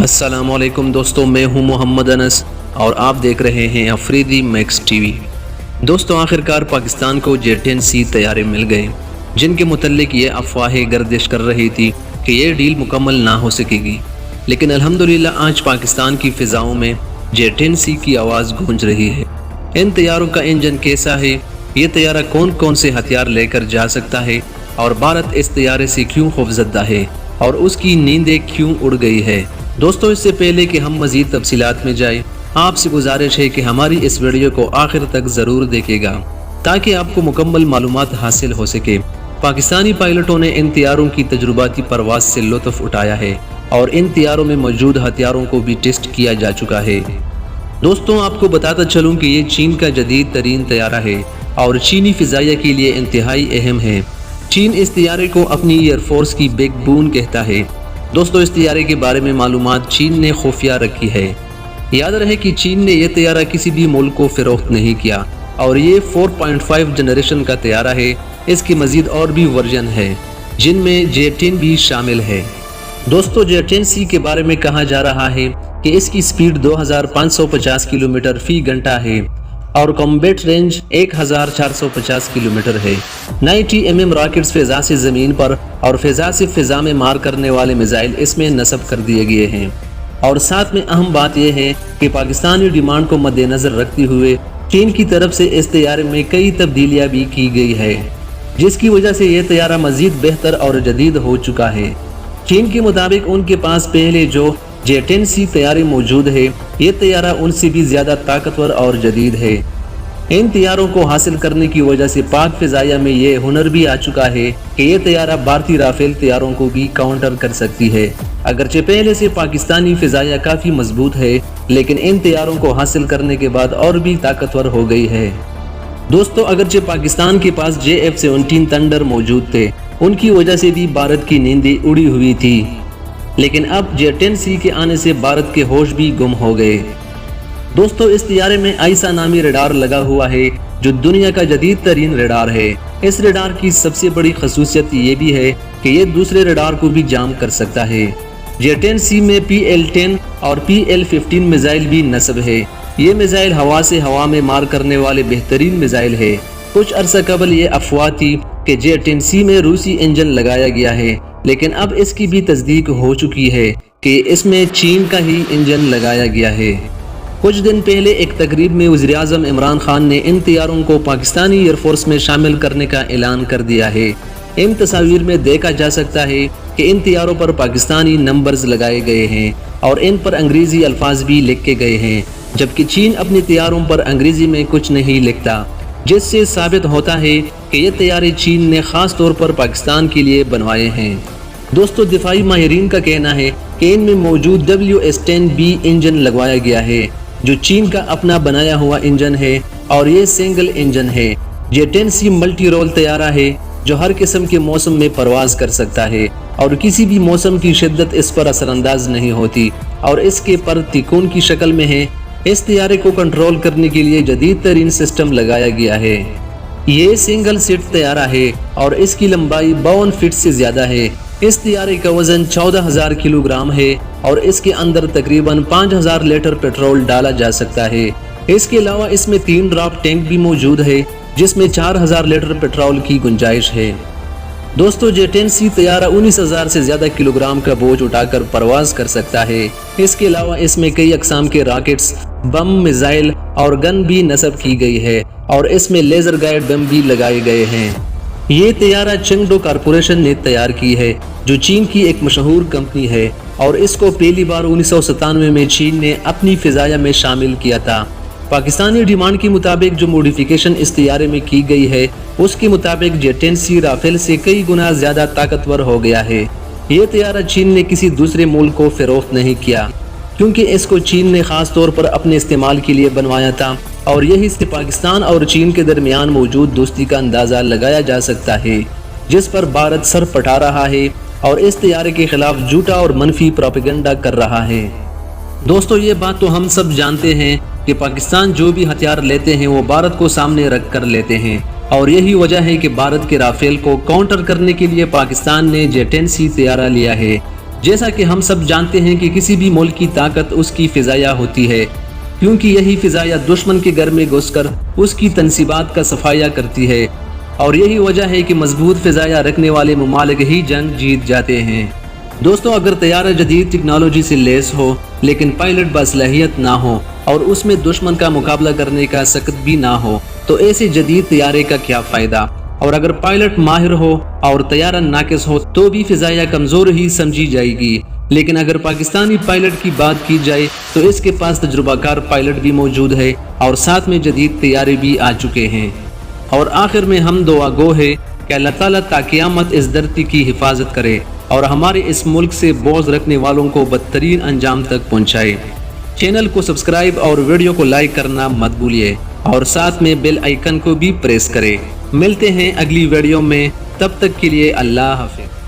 السلام علیکم دوستوں، میں ہوں محمد انس اور آپ دیکھ رہے ہیں افریدی میکس ٹی وی۔ دوستوں، آخرکار پاکستان کو J-10C طیارے مل گئے، جن کے متعلق یہ افواہیں گردش کر رہی تھی کہ یہ ڈیل مکمل نہ ہو سکے گی، لیکن الحمدللہ آج پاکستان کی فضاؤں میں J-10C کی آواز گونج رہی ہے۔ ان طیاروں کا انجن کیسا ہے، یہ طیارہ کون کون سے ہتھیار لے کر جا سکتا ہے، اور بھارت اس طیارے سے کیوں خوفزدہ ہے اور اس کی نیندیں کیوں اڑ گئی ہے۔ دوستو، اس سے پہلے کہ ہم مزید تفصیلات میں جائیں، آپ سے گزارش ہے کہ ہماری اس ویڈیو کو آخر تک ضرور دیکھیں گا تاکہ آپ کو مکمل معلومات حاصل ہو سکے۔ پاکستانی پائلٹوں نے ان طیاروں کی تجرباتی پرواز سے لطف اٹھایا ہے اور ان طیاروں میں موجود ہتھیاروں کو بھی ٹیسٹ کیا جا چکا ہے۔ دوستوں، آپ کو بتاتا چلوں کہ یہ چین کا جدید ترین طیارہ ہے اور چینی فضائیہ کے لیے انتہائی اہم ہے۔ چین اس طیارے کو اپنی ایئر فورس کی بیک بون کہتا ہے۔ دوستو، اس طیارے کے بارے میں معلومات چین نے خفیہ رکھی ہے۔ یاد رہے کہ چین نے یہ طیارہ کسی بھی ملک کو فروخت نہیں کیا اور یہ 4.5 جنریشن کا طیارہ ہے۔ اس کی مزید اور بھی ورژن ہے جن میں J-10 بھی شامل ہے۔ دوستو، J-10C کے بارے میں کہا جا رہا ہے کہ اس کی سپیڈ 2550 کلومیٹر فی گھنٹہ ہے اور کمبیٹ رینج 1450 کلومیٹر ہے۔ 90 mm راکٹس فضا سے زمین پر اور فضا سے فضا میں مار کرنے والے میزائل اس میں نصب کر دیے گئے ہیں، اور ساتھ میں اہم بات یہ ہے کہ پاکستانی ڈیمانڈ کو مد نظر رکھتے ہوئے چین کی طرف سے اس طیارے میں کئی تبدیلیاں بھی کی گئی ہے، جس کی وجہ سے یہ طیارہ مزید بہتر اور جدید ہو چکا ہے۔ چین کے مطابق ان کے پاس پہلے جو J-10C طیارے موجود ہے، یہ طیارہ ان سے بھی زیادہ طاقتور اور جدید ہے۔ ان طیاروں کو حاصل کرنے کی وجہ سے پاک فضائیہ میں یہ ہنر بھی آ چکا ہے کہ یہ طیارہ بھارتی رافیل طیاروں کو بھی کاؤنٹر کر سکتی ہے۔ اگرچہ پہلے سے پاکستانی فضائیہ کافی مضبوط ہے، لیکن ان طیاروں کو حاصل کرنے کے بعد اور بھی طاقتور ہو گئی ہے۔ دوستو، اگرچہ پاکستان کے پاس JF-17 تھنڈر موجود تھے، ان کی وجہ سے بھی بھارت کی نیندیں اڑی ہوئی تھی، لیکن اب J-10C کے آنے سے بھارت کے ہوش بھی گم ہو گئے۔ دوستو، اس طیارے میں آئسا نامی ریڈار لگا ہوا ہے جو دنیا کا جدید ترین ریڈار ہے۔ اس ریڈار کی سب سے بڑی خصوصیت یہ بھی ہے کہ یہ دوسرے ریڈار کو بھی جام کر سکتا ہے۔ J-10C میں PL-10 اور PL-15 میزائل بھی نصب ہے۔ یہ میزائل ہوا سے ہوا میں مار کرنے والے بہترین میزائل ہے۔ کچھ عرصہ قبل یہ افواہ تھی کہ J-10C میں روسی انجن لگایا گیا ہے، لیکن اب اس کی بھی تصدیق ہو چکی ہے کہ اس میں چین کا ہی انجن لگایا گیا ہے۔ کچھ دن پہلے ایک تقریب میں وزیراعظم عمران خان نے ان طیاروں کو پاکستانی ایئر فورس میں شامل کرنے کا اعلان کر دیا ہے۔ ان تصاویر میں دیکھا جا سکتا ہے کہ ان طیاروں پر پاکستانی نمبرز لگائے گئے ہیں اور ان پر انگریزی الفاظ بھی لکھے گئے ہیں، جبکہ چین اپنی طیاروں پر انگریزی میں کچھ نہیں لکھتا، جس سے ثابت ہوتا ہے کہ یہ طیارے چین نے خاص طور پر پاکستان کے لیے بنوائے ہیں۔ دوستو، دفاعی ماہرین کا کہنا ہے کہ ان میں موجود WS-10B انجن لگوایا گیا ہے، جو چین کا اپنا بنایا ہوا انجن ہے اور یہ سنگل انجن ہے۔ J-10C ملٹی رول طیارہ ہے جو ہر قسم کے موسم میں پرواز کر سکتا ہے اور کسی بھی موسم کی شدت اس پر اثر انداز نہیں ہوتی، اور اس کے پر تکون کی شکل میں ہے۔ اس طیارے کو کنٹرول کرنے کے لیے جدید ترین سسٹم لگایا گیا ہے۔ یہ سنگل سیٹ طیارہ ہے اور اس کی لمبائی 52 فٹ سے زیادہ ہے۔ اس طیارے کا وزن 14,000 کلو گرام ہے اور اس کے اندر تقریباً 5,000 لیٹر پیٹرول ڈالا جا سکتا ہے۔ اس کے علاوہ اس میں 3 ڈراپ ٹینک بھی موجود ہے جس میں 4,000 لیٹر پیٹرول کی گنجائش ہے۔ دوستو، J-10C طیارہ 19,000 سے زیادہ کلو گرام کا بوجھ اٹھا کر پرواز کر سکتا ہے۔ اس کے علاوہ اس میں کئی اقسام کے راکٹس، بم، میزائل اور گن بھی نصب کی گئی ہے اور اس میں لیزر گائیڈ بم بھی لگائے گئے ہیں۔ یہ طیارہ چنگڈو کارپوریشن نے تیار کی ہے، جو چین کی ایک مشہور کمپنی ہے، اور اس کو پہلی بار 1997 میں چین نے اپنی فضائیہ میں شامل کیا تھا۔ پاکستانی ڈیمانڈ کے مطابق جو موڈیفیکیشن اس طیارے میں کی گئی ہے، اس کے مطابق J-10C رافیل سے کئی گنا زیادہ طاقتور ہو گیا ہے۔ یہ طیارہ چین نے کسی دوسرے ملک کو فروخت نہیں کیا، کیونکہ اس کو چین نے خاص طور پر اپنے استعمال کے لیے بنوایا تھا، اور یہی سے پاکستان اور چین کے درمیان موجود دوستی کا اندازہ لگایا جا سکتا ہے، جس پر بھارت سر پٹا رہا ہے اور اس طیارے کے خلاف جھوٹا اور منفی پروپیگنڈا کر رہا ہے۔ دوستو، یہ بات تو ہم سب جانتے ہیں کہ پاکستان جو بھی ہتھیار لیتے ہیں وہ بھارت کو سامنے رکھ کر لیتے ہیں، اور یہی وجہ ہے کہ بھارت کے رافیل کو کاؤنٹر کرنے کے لیے پاکستان نے J-10C طیارہ لیا ہے۔ جیسا کہ ہم سب جانتے ہیں کہ کسی بھی ملک کی طاقت اس کی فضائیہ ہوتی ہے، کیونکہ یہی فضائیہ دشمن کے گھر میں گھس کر اس کی تنصیبات کا صفایا کرتی ہے، اور یہی وجہ ہے کہ مضبوط فضائیہ رکھنے والے ممالک ہی جنگ جیت جاتے ہیں۔ دوستو، اگر طیارہ جدید ٹیکنالوجی سے لیس ہو لیکن پائلٹ باصلاحیت نہ ہو اور اس میں دشمن کا مقابلہ کرنے کا سکت بھی نہ ہو تو ایسے جدید طیارے کا کیا فائدہ؟ اور اگر پائلٹ ماہر ہو اور طیارہ ناقص ہو تو بھی فضائیہ کمزور ہی سمجھی جائے گی، لیکن اگر پاکستانی پائلٹ کی بات کی جائے تو اس کے پاس تجربہ کار پائلٹ بھی موجود ہے اور ساتھ میں جدید طیارے بھی آ چکے ہیں۔ اور آخر میں ہم دعا گو ہے کہ اللہ تعالیٰ تا قیامت اس دھرتی کی حفاظت کرے اور ہمارے اس ملک سے بغض رکھنے والوں کو بدترین انجام تک پہنچائے۔ چینل کو سبسکرائب اور ویڈیو کو لائک کرنا مت بھولیے اور ساتھ میں بیل آئیکن کو بھی پریس کریں۔ ملتے ہیں اگلی ویڈیو میں، تب تک کے لیے اللہ حافظ۔